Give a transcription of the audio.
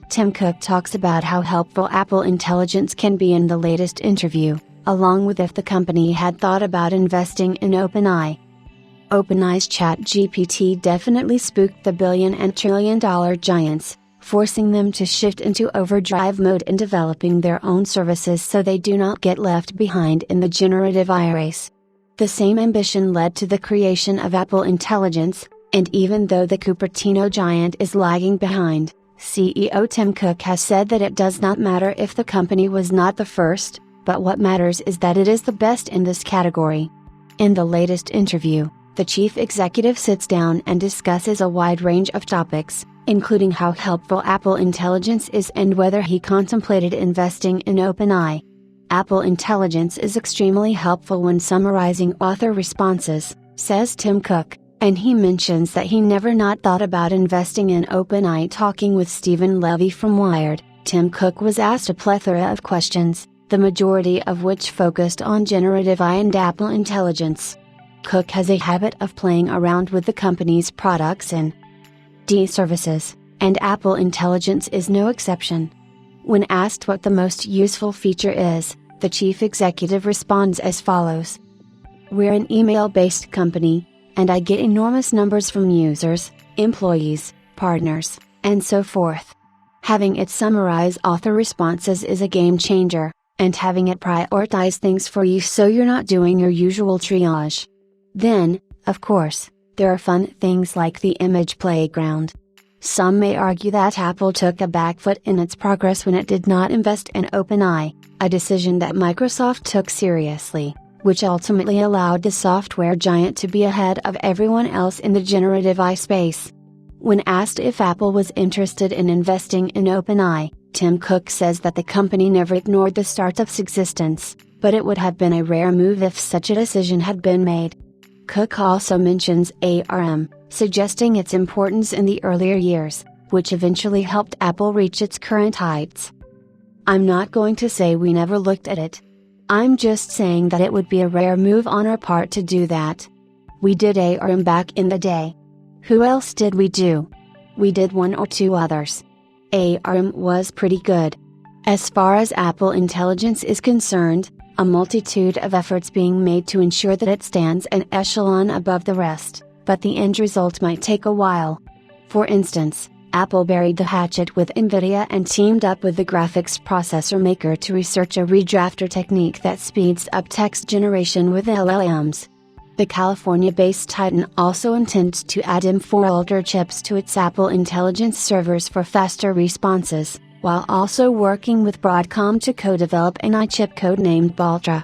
Tim Cook talks about how helpful Apple Intelligence can be in the latest interview, along with if the company had thought about investing in OpenAI. OpenAI's ChatGPT definitely spooked the billion and trillion-dollar giants, forcing them to shift into overdrive mode in developing their own services so they do not get left behind in the generative AI race. The same ambition led to the creation of Apple Intelligence, and even though the Cupertino giant is lagging behind, CEO Tim Cook has said that it does not matter if the company was not the first, but what matters is that it is the best in this category. In the latest interview, the chief executive sits down and discusses a wide range of topics, including how helpful Apple Intelligence is and whether he contemplated investing in OpenAI. Apple Intelligence is extremely helpful when summarizing author responses, says Tim Cook. And he mentions that he never not thought about investing in OpenAI. Talking with Stephen Levy from Wired, Tim Cook was asked a plethora of questions, the majority of which focused on generative AI and Apple Intelligence. Cook has a habit of playing around with the company's products and services, and Apple Intelligence is no exception. When asked what the most useful feature is, the chief executive responds as follows. "We're an email-based company, and I get enormous numbers from users, employees, partners, and so forth. Having it summarize author responses is a game changer, and having it prioritize things for you so you're not doing your usual triage. Then, of course, there are fun things like the image playground. Some may argue that Apple took a back foot in its progress when it did not invest in OpenAI, a decision that Microsoft took seriously, which ultimately allowed the software giant to be ahead of everyone else in the generative AI space." When asked if Apple was interested in investing in OpenAI, Tim Cook says that the company never ignored the startup's existence, but it would have been a rare move if such a decision had been made. Cook also mentions ARM, suggesting its importance in the earlier years, which eventually helped Apple reach its current heights. "I'm not going to say we never looked at it. I'm just saying that it would be a rare move on our part to do that. We did ARM back in the day. Who else did we do? We did one or two others. ARM was pretty good. As far as Apple Intelligence is concerned, a multitude of efforts being made to ensure that it stands an echelon above the rest, but the end result might take a while. For instance, Apple buried the hatchet with NVIDIA and teamed up with the graphics processor maker to research a redrafter technique that speeds up text generation with LLMs. The California-based Titan also intends to add M4 Ultra chips to its Apple Intelligence servers for faster responses, while also working with Broadcom to co-develop an AI chip codenamed Baltra.